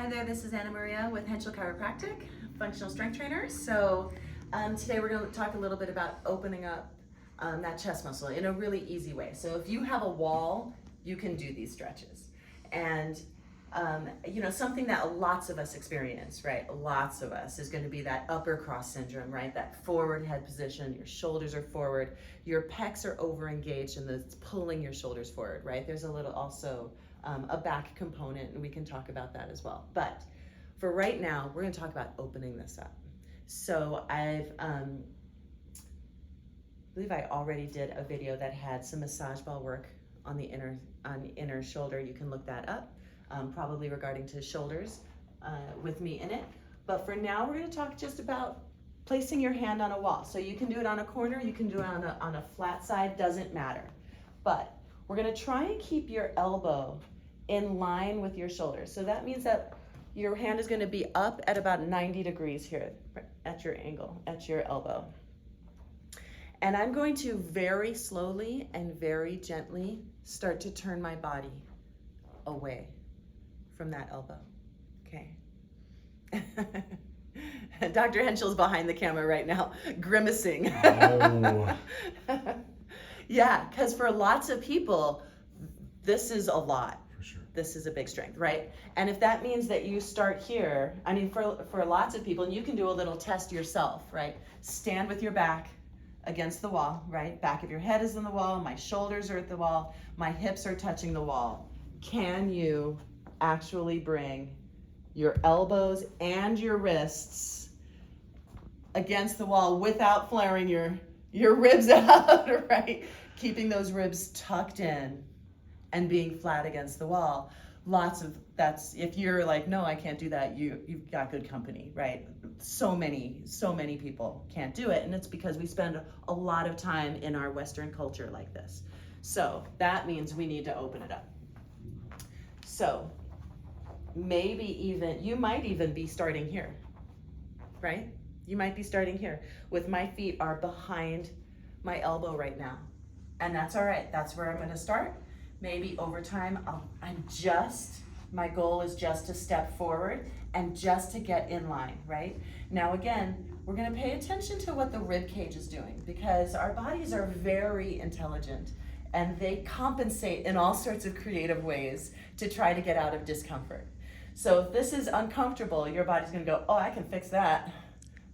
Hi there, this is Anna Maria with Henschel Chiropractic, functional strength trainer. So today we're going to talk a little bit about opening up that chest muscle in a really easy way. So if you have a wall, you can do these stretches. And you know, something that lots of us experience, right? Lots of us is going to be that upper cross syndrome, right? That forward head position, your shoulders are forward, your pecs are over engaged and it's pulling your shoulders forward, right? There's a little also a back component, and we can talk about that as well. But for right now, we're going to talk about opening this up. So I believe I already did a video that had some massage ball work on the inner shoulder. You can look that up, probably regarding to shoulders with me in it. But for now, we're going to talk just about placing your hand on a wall. So you can do it on a corner, you can do it on a flat side, doesn't matter. But we're going to try and keep your elbow in line with your shoulder. So that means that your hand is going to be up at about 90 degrees here at your angle, at your elbow. And I'm going to very slowly and very gently start to turn my body away from that elbow, okay? Dr. Henschel's behind the camera right now, grimacing. Oh. Yeah, because for lots of people, this is a lot. For sure. This is a big strength, right? And if that means that you start here, I mean, for lots of people, and you can do a little test yourself, right? Stand with your back against the wall, right? Back of your head is on the wall, my shoulders are at the wall, my hips are touching the wall. Can you actually bring your elbows and your wrists against the wall without flaring your ribs out, right? Keeping those ribs tucked in and being flat against the wall. If you're like, no, I can't do that, you've got good company, right? So many people can't do it, and it's because we spend a lot of time in our Western culture like this. So that means we need to open it up. So you might even be starting here, right? You might be starting here with my feet are behind my elbow right now. And that's all right, that's where I'm gonna start. Maybe over time, my goal is just to step forward and just to get in line, right? Now again, we're gonna pay attention to what the rib cage is doing, because our bodies are very intelligent and they compensate in all sorts of creative ways to try to get out of discomfort. So if this is uncomfortable, your body's gonna go, oh, I can fix that.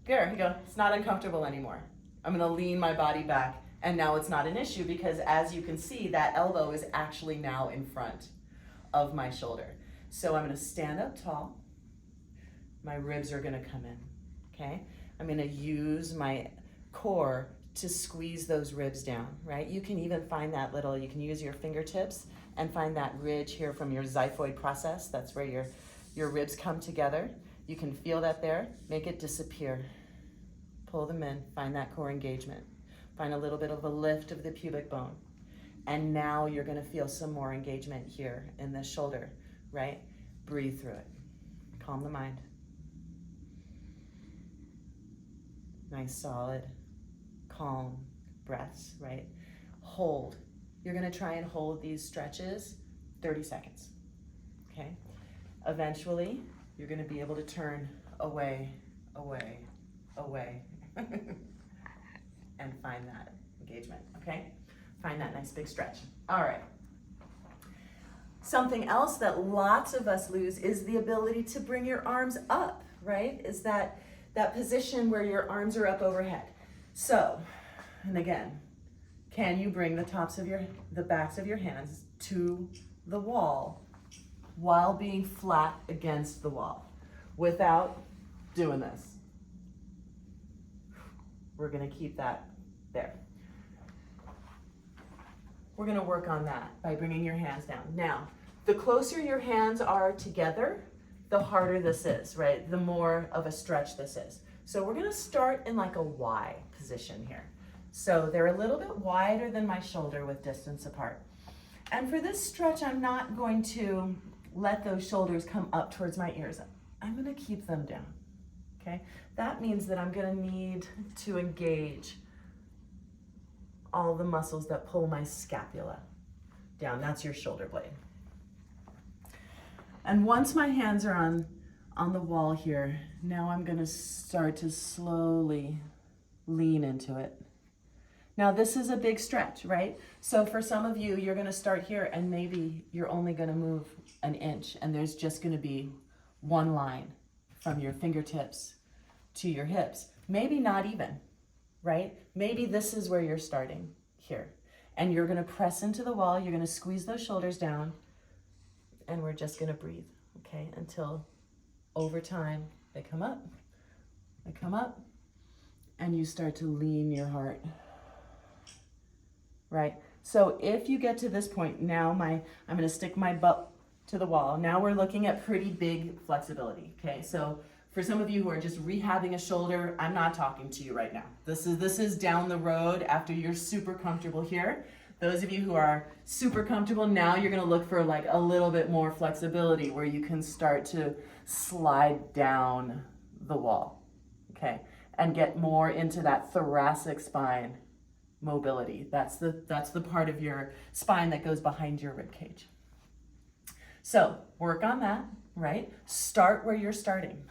There you go, it's not uncomfortable anymore. I'm gonna lean my body back, and now it's not an issue, because as you can see, that elbow is actually now in front of my shoulder. So I'm gonna stand up tall. My ribs are gonna come in, okay? I'm gonna use my core to squeeze those ribs down, right? You can even find you can use your fingertips and find that ridge here from your xiphoid process. That's where your ribs come together. You can feel that there. Make it disappear. Pull them in, find that core engagement. Find a little bit of a lift of the pubic bone. And now you're gonna feel some more engagement here in the shoulder, right? Breathe through it. Calm the mind. Nice, solid, calm breaths, right? Hold. You're gonna try and hold these stretches 30 seconds, okay? Eventually, you're gonna be able to turn away, away, away, and find that engagement, okay? Find that nice big stretch. All right. Something else that lots of us lose is the ability to bring your arms up, right? Is that position where your arms are up overhead. So, and again, can you bring the backs of your hands to the wall while being flat against the wall without doing this? We're gonna keep that there. We're gonna work on that by bringing your hands down. Now, the closer your hands are together, the harder this is, right? The more of a stretch this is. So we're gonna start in like a Y position here. So they're a little bit wider than my shoulder with distance apart. And for this stretch, I'm not going to let those shoulders come up towards my ears. I'm gonna keep them down, okay? That means that I'm gonna need to engage all the muscles that pull my scapula down. That's your shoulder blade. And once my hands are on on the wall here. Now I'm gonna start to slowly lean into it. Now this is a big stretch, right? So for some of you, you're gonna start here and maybe you're only gonna move an inch and there's just gonna be one line from your fingertips to your hips. Maybe not even, right? Maybe this is where you're starting here. And you're gonna press into the wall, you're gonna squeeze those shoulders down, and we're just gonna breathe, okay? Until over time, they come up, and you start to lean your heart. Right? So if you get to this point, now I'm gonna stick my butt to the wall. Now we're looking at pretty big flexibility, okay? So for some of you who are just rehabbing a shoulder, I'm not talking to you right now. This is down the road after you're super comfortable here. Those of you who are super comfortable, now you're gonna look for like a little bit more flexibility where you can start to slide down the wall, okay? And get more into that thoracic spine mobility. That's the part of your spine that goes behind your rib cage. So work on that, right? Start where you're starting.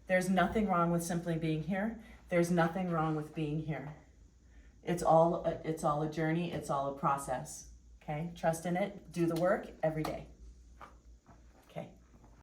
There's nothing wrong with simply being here. There's nothing wrong with being here. It's all a journey. It's all a process. Okay? Trust in it. Do the work every day.